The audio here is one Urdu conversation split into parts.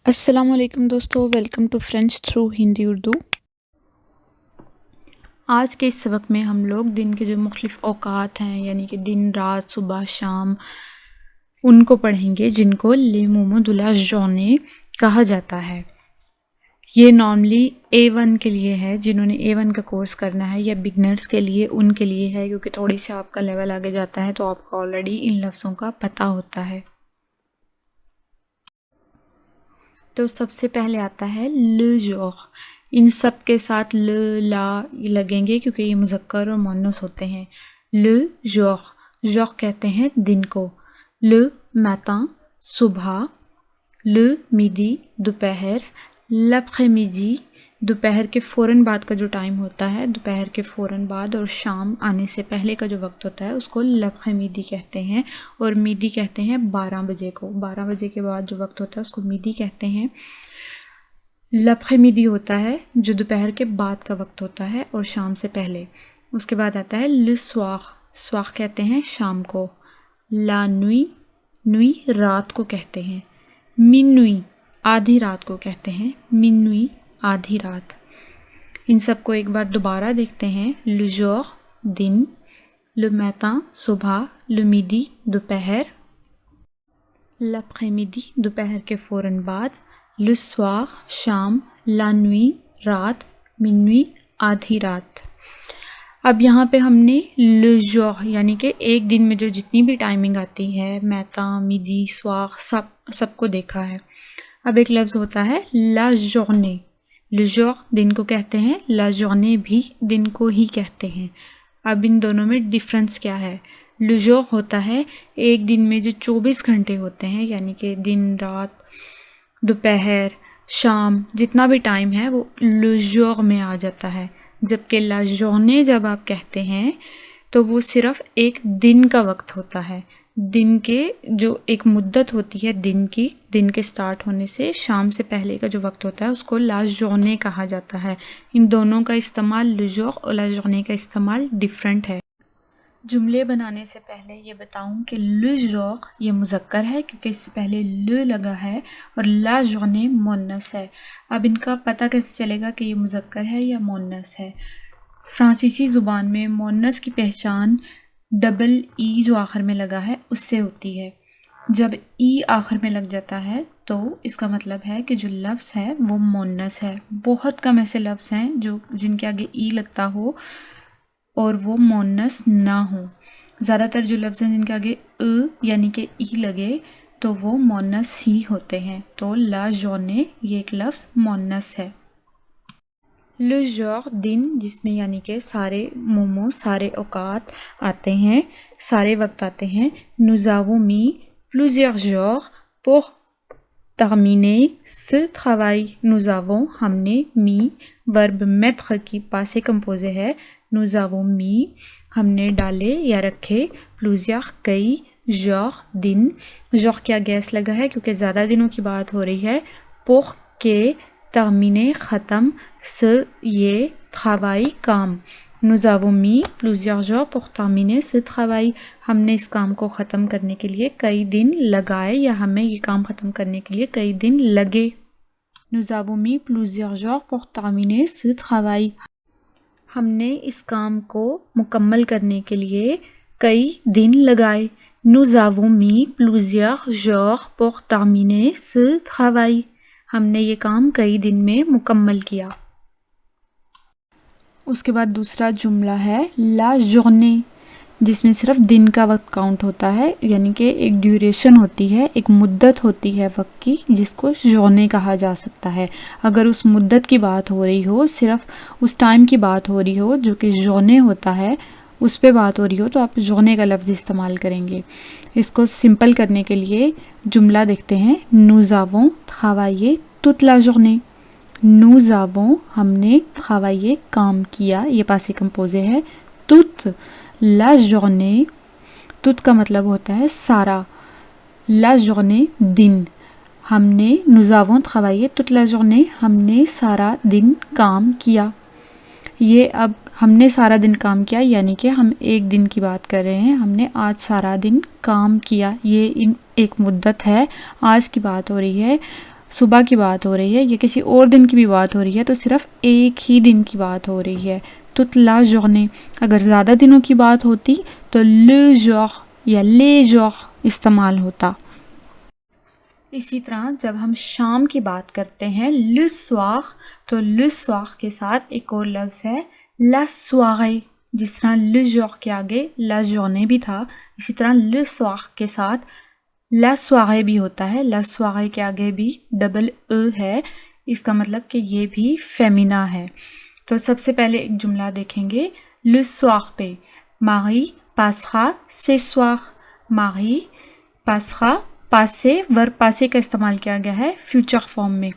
السلام علیکم دوستو، welcome to French through Hindi Urdu. آج کے اس سبق میں ہم لوگ دن کے جو مختلف اوقات ہیں یعنی کہ دن، رات، صبح، شام، ان کو پڑھیں گے جن کو لے مومو دو لا جورنے کہا جاتا ہے۔ یہ نارملی A1 کے لیے ہے، جنہوں نے A1 کا کورس کرنا ہے، یا بگنرز کے لیے ان کے لیے ہے، کیونکہ تھوڑی سے آپ کا لیول آگے جاتا ہے تو آپ کو آلریڈی ان لفظوں کا پتہ ہوتا ہے۔ تو سب سے پہلے آتا ہے لے جور۔ ان سب کے ساتھ ل، لا لگیں گے کیونکہ یہ مذکر اور مؤنث ہوتے ہیں۔ لے جور، جور کہتے ہیں دن کو۔ لے میٹن صبح، لے میڈی دوپہر، l'après-midi دوپہر کے فوراً بعد کا جو ٹائم ہوتا ہے، دوپہر کے فوراً بعد اور شام آنے سے پہلے کا جو وقت ہوتا ہے اس کو l'après-midi کہتے ہیں، اور میڈی کہتے ہیں 12 بجے کو۔ 12 بجے کے بعد جو وقت ہوتا ہے اس کو میڈی کہتے ہیں۔ l'après-midi ہوتا ہے جو دوپہر کے بعد کا وقت ہوتا ہے اور شام سے پہلے۔ اس کے بعد آتا ہے le soir، soir کہتے ہیں شام کو۔ la nuit، nuit رات کو کہتے ہیں۔ minuit آدھی رات کو کہتے ہیں، minuit آدھی رات۔ ان سب کو ایک بار دوبارہ دیکھتے ہیں۔ le jour دن، le matin صبح، le midi دوپہر، l'après-midi دوپہر کے فوراً بعد، le soir شام، la nuit رات، minuit آدھی رات۔ اب یہاں پہ ہم نے le jour یعنی کہ ایک دن میں جو جتنی بھی ٹائمنگ آتی ہے، matin midi soir سب کو دیکھا ہے۔ اب ایک لفظ ہوتا ہے la journée۔ le jour دن کو کہتے ہیں، la journée بھی دن کو ہی کہتے ہیں۔ اب ان دونوں میں ڈفرنس کیا ہے؟ le jour ہوتا ہے ایک دن میں جو 24 گھنٹے ہوتے ہیں، یعنی کہ دن، رات، دوپہر، شام، جتنا بھی ٹائم ہے وہ le jour میں آ جاتا ہے۔ جبکہ la journée جب آپ کہتے ہیں تو وہ صرف ایک دن کا وقت ہوتا ہے۔ دن کے جو ایک مدت ہوتی ہے دن کی، دن کے سٹارٹ ہونے سے شام سے پہلے کا جو وقت ہوتا ہے اس کو la journée کہا جاتا ہے۔ ان دونوں کا استعمال le jour اور la journée کا استعمال ڈیفرنٹ ہے۔ جملے بنانے سے پہلے یہ بتاؤں کہ le jour یہ مذکر ہے کیونکہ اس سے پہلے le لگا ہے، اور la journée مؤنث ہے۔ اب ان کا پتہ کیسے چلے گا کہ یہ مذکر ہے یا مؤنث ہے؟ فرانسیسی زبان میں مؤنث کی پہچان ڈبل ای جو آخر میں لگا ہے اس سے ہوتی ہے۔ جب ای آخر میں لگ جاتا ہے تو اس کا مطلب ہے کہ جو لفظ ہے وہ مؤنث ہے۔ بہت کم ایسے لفظ ہیں جن کے آگے ای لگتا ہو اور وہ مؤنث نہ ہو۔ زیادہ تر جو لفظ ہیں جن کے آگے یعنی کہ ای لگے تو وہ مؤنث ہی ہوتے ہیں۔ تو la journée یہ ایک لفظ مؤنث ہے۔ le jour دن، جس میں یعنی کہ سارے مومو، سارے اوقات آتے ہیں، سارے وقت آتے ہیں۔ nous avons mis plusieurs jours pour terminer ce travail۔ nous avons ہم نے mis verb mettre کی passé composé ہے۔ nous avons mis ہم نے ڈالے یا رکھے، plusieurs کئی، jours دن، jour کیا گیس لگا ہے کیونکہ زیادہ دنوں کی بات ہو رہی ہے۔ pour کے terminer ختم، ce یہ travail کام۔ nous avons mis plusieurs jours pour terminer ce travail۔ ہم نے اس کام کو ختم کرنے کے لیے کئی دن لگائے، یا ہمیں یہ کام ختم کرنے کے لیے کئی دن لگے۔ nous avons mis plusieurs jours pour terminer ce travail۔ ہم نے اس کام کو مکمل کرنے کے لیے کئی دن لگائے۔ nous avons mis plusieurs jours pour terminer ce travail۔ ہم نے یہ کام کئی دن میں مکمل کیا۔ اس کے بعد دوسرا جملہ ہے la journée، جس میں صرف دن کا وقت کاؤنٹ ہوتا ہے، یعنی کہ ایک ڈیوریشن ہوتی ہے، ایک مدت ہوتی ہے وقت کی، جس کو journée کہا جا سکتا ہے۔ اگر اس مدت کی بات ہو رہی ہو، صرف اس ٹائم کی بات ہو رہی ہو جو کہ journée ہوتا ہے، اس پہ بات ہو رہی ہو تو آپ journée کا لفظ استعمال کریں گے۔ اس کو سمپل کرنے کے لیے جملہ دیکھتے ہیں۔ nous avons travaillé toute la journée۔ nous avons ہم نے travaillé کام کیا، یہ پاسے کمپوزے ہے۔ toute la journée، toute کا مطلب ہوتا ہے سارا، la journée دن۔ ہم نے nous avons travaillé toute la journée، ہم نے سارا دن کام کیا۔ یہ اب ہم نے سارا دن کام کیا یعنی کہ ہم ایک دن کی بات کر رہے ہیں، ہم نے آج سارا دن کام کیا، یہ ایک مدت ہے، آج کی بات ہو رہی ہے۔ صبح کی بات ہو رہی ہے یا کسی اور دن کی بھی بات ہو رہی ہے تو صرف ایک ہی دن کی بات ہو رہی ہے. toute la journée. اگر زیادہ دنوں کی بات ہوتی تو le jour یا les jours استعمال ہوتا. اسی طرح جب ہم شام کی بات کرتے ہیں le soir تو le soir کے ساتھ ایک اور لفظ ہے la soirée. جس طرح le jour کے آگے la journée بھی تھا اسی طرح le soir کے ساتھ la soirée بھی ہوتا ہے. la soirée کے آگے بھی ڈبل اے ہے. اس کا مطلب کہ یہ بھی فیمینا ہے. تو سب سے پہلے ایک جملہ دیکھیں گے le soir پہ. Marie passera ce soir. Marie passera پاسے ورب پاسے کا استعمال کیا گیا ہے فیوچر فارم میں.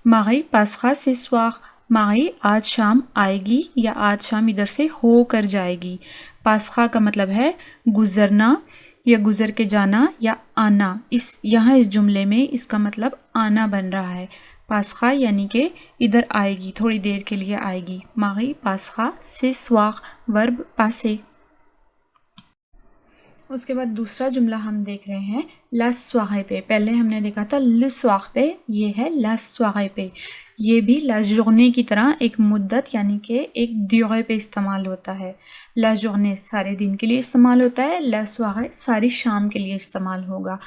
Marie passera ce soir. Marie آج شام آئے گی یا آج شام ادھر سے ہو کر جائے گی. پاسخا کا مطلب ہے گزرنا یا گزر کے جانا یا آنا. یہاں اس جملے میں اس کا مطلب آنا بن رہا ہے. پاسخا یعنی کہ ادھر آئے گی تھوڑی دیر کے لیے آئے گی. Marie passera ce soir ورب پاسے. اس کے بعد دوسرا جملہ ہم دیکھ رہے ہیں la soirée پہ. پہلے ہم نے دیکھا تھا le soir پہ, یہ ہے la soirée پہ. یہ بھی la journée کی طرح ایک مدت یعنی کہ ایک durée پہ استعمال ہوتا ہے. la journée سارے دن کے لیے استعمال ہوتا ہے, la soirée ساری شام کے لیے استعمال ہوگا.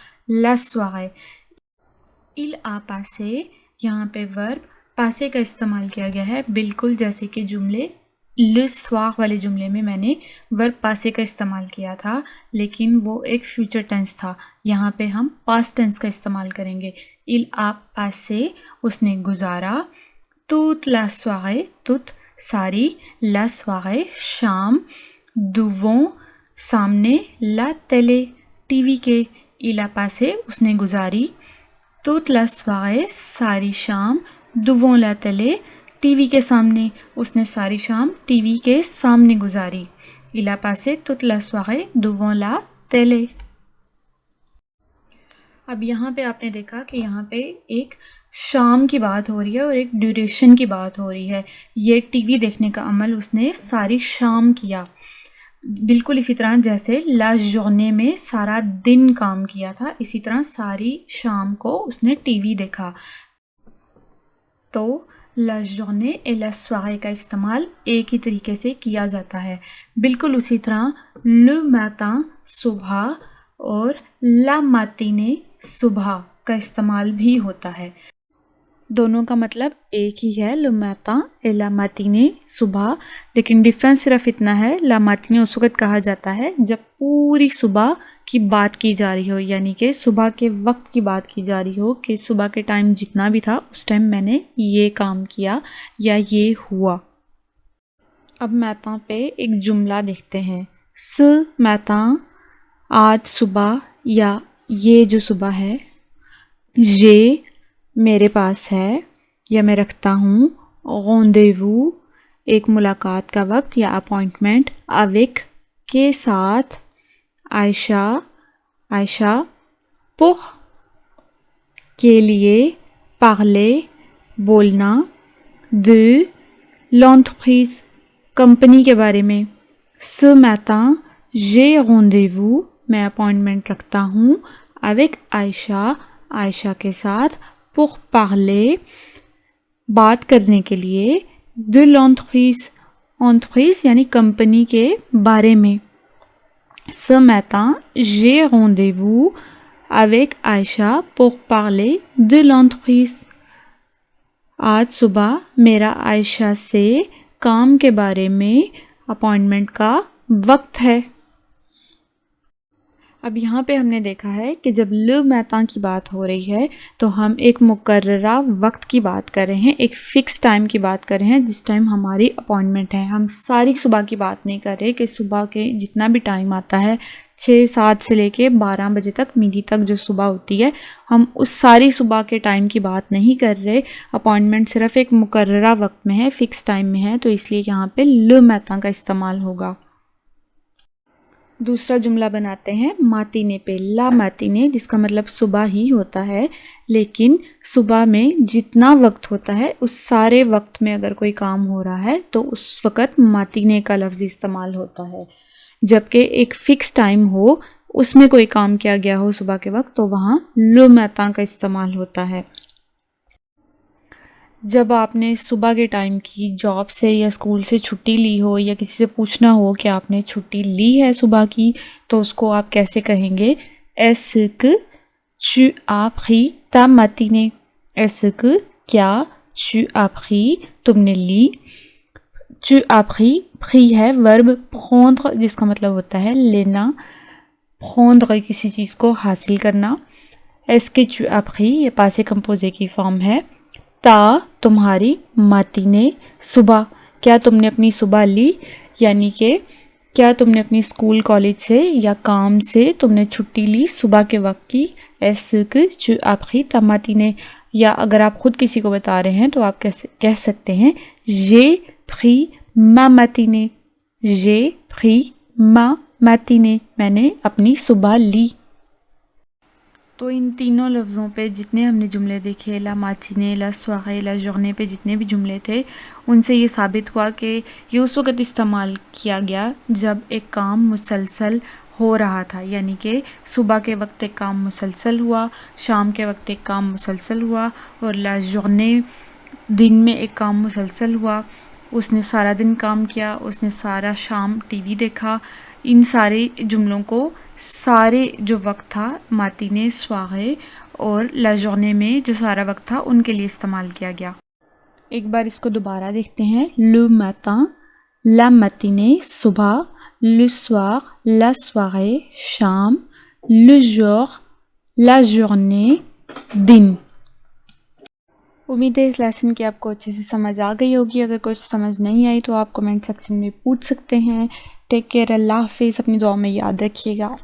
la soirée. il a passé یہاں پہ ورب پاسے کا استعمال کیا گیا ہے بالکل جیسے کہ جملے le soir والے جملے میں میں نے ورب پاسے کا استعمال کیا تھا لیکن وہ ایک فیوچر ٹینس تھا. یہاں پہ ہم پاسٹ ٹینس کا استعمال کریں گے. il a passé اس نے گزارا. toute la soirée toute ساری, la soirée شام, devant سامنے, la télé ٹی وی کے. il a passé اس نے گزاری. toute la soirée ساری شام, devant la télé T V کے سامنے, اس نے ساری شام ٹی وی کے سامنے گزاری. il a passé toute la soirée devant la télé. اب یہاں پہ آپ نے دیکھا کہ یہاں پہ ایک شام کی بات ہو رہی ہے اور ایک ڈیوریشن کی بات ہو رہی ہے. یہ ٹی وی دیکھنے کا عمل اس نے ساری شام کیا. بالکل اسی طرح جیسے لا journée میں سارا دن کام کیا تھا اسی طرح ساری شام کو اس نے ٹی وی دیکھا. تو la journée et la soirée کا استعمال ایک ہی طریقے سے کیا جاتا ہے. بالکل اسی طرح le matin صبح اور la matinée صبح کا استعمال بھی ہوتا ہے. دونوں کا مطلب ایک ہی ہے, le matin et la matinée صبح, لیکن ڈفرینس صرف اتنا ہے la matinée اس وقت کہا جاتا ہے جب پوری صبح کی بات کی جا رہی ہو یعنی کہ صبح کے وقت کی بات کی جا رہی ہو کہ صبح کے ٹائم جتنا بھی تھا اس ٹائم میں نے یہ کام کیا یا یہ ہوا. اب matin پہ ایک جملہ دیکھتے ہیں. ce matin آج صبح یا یہ جو صبح ہے, j'ai میرے پاس ہے یا میں رکھتا ہوں, rendez-vous ایک ملاقات کا وقت یا اپوائنٹمنٹ, avec کے ساتھ, عائشہ pour کے لیے, parler بولنا, de l'entreprise کمپنی کے بارے میں. ce matin j'ai rendez-vous میں اپوائنٹمنٹ رکھتا ہوں avec عائشہ کے ساتھ, pour parler بات کرنے کے لیے, de l'entreprise یعنی کمپنی کے بارے میں. ce matin j'ai rendez-vous avec عائشہ pour parler de l'entreprise. آج صبح میرا عائشہ سے کام کے بارے میں اپوائنٹمنٹ کا وقت ہے. اب یہاں پہ ہم نے دیکھا ہے کہ جب le matin کی بات ہو رہی ہے تو ہم ایک مقررہ وقت کی بات کر رہے ہیں, ایک فکس ٹائم کی بات کر رہے ہیں جس ٹائم ہماری اپوائنٹمنٹ ہے. ہم ساری صبح کی بات نہیں کر رہے کہ صبح کے جتنا بھی ٹائم آتا ہے 6-7 سے لے کے 12 بجے تک میڈی تک جو صبح ہوتی ہے ہم اس ساری صبح کے ٹائم کی بات نہیں کر رہے. اپوائنٹمنٹ صرف ایک مقررہ وقت میں ہے, فکس ٹائم میں ہے, تو اس لیے یہاں پہ le matin کا استعمال ہوگا. دوسرا جملہ بناتے ہیں ماتینے پہ. لا ماتینے جس کا مطلب صبح ہی ہوتا ہے لیکن صبح میں جتنا وقت ہوتا ہے اس سارے وقت میں اگر کوئی کام ہو رہا ہے تو اس وقت ماتینے کا لفظ استعمال ہوتا ہے. جبکہ ایک فکس ٹائم ہو اس میں کوئی کام کیا گیا ہو صبح کے وقت تو وہاں le matin کا استعمال ہوتا ہے. جب آپ نے صبح کے ٹائم کی جاب سے یا اسکول سے چھٹی لی ہو یا کسی سے پوچھنا ہو کہ آپ نے چھٹی لی ہے صبح کی، تو اس کو آپ کیسے کہیں گے؟ Est-ce que tu as pris ta matinée؟ Est-ce que کیا tu as pris تم نے لی، tu as pris pris ہے verb prendre جس کا مطلب ہوتا ہے لینا، prendre کسی چیز کو حاصل کرنا۔ Est-ce que tu as pris یہ پاسے کمپوزے کی فارم ہے۔ تا تمہاری، ماتینے صبح، کیا تم نے اپنی صبح لی، یعنی کہ کیا تم نے اپنی اسکول کالج سے یا کام سے تم نے چھٹی لی صبح کے وقت کی۔ Est-ce que tu as pris ta matinée؟ یا اگر آپ خود کسی کو بتا رہے ہیں تو آپ کہہ سکتے ہیں j'ai pris ma matinée، j'ai pris ma matinée، میں نے اپنی صبح لی۔ تو ان تینوں لفظوں پہ جتنے ہم نے جملے دیکھے، لا ماتینے، لا سوارے، لا جورنے پہ جتنے بھی جملے تھے، ان سے یہ ثابت ہوا کہ یہ اس وقت استعمال کیا گیا جب ایک کام مسلسل ہو رہا تھا، یعنی کہ صبح کے وقت ایک کام مسلسل ہوا، شام کے وقت ایک کام مسلسل ہوا، اور لا جورنے دن میں ایک کام مسلسل ہوا، اس نے سارا دن کام کیا، اس نے سارا شام ٹی وی دیکھا۔ ان سارے جملوں کو سارے جو وقت تھا ماتینے، سوارے اور لا جورنے میں جو سارا وقت تھا ان کے لیے استعمال کیا گیا۔ ایک بار اس کو دوبارہ دیکھتے ہیں۔ لو میٹن، لا ماتینے صبح، لو سوار، لا سوارے شام، لو جور، لا جورنے دن۔ امید ہے اس لیسن کی آپ کو اچھے سے سمجھ آ گئی ہوگی۔ اگر کچھ سمجھ نہیں آئی تو آپ کمنٹ سیکشن میں پوچھ سکتے ہیں۔ ٹیک کیئر، اللہ حافظ، اپنی دعا میں یاد رکھیے گا۔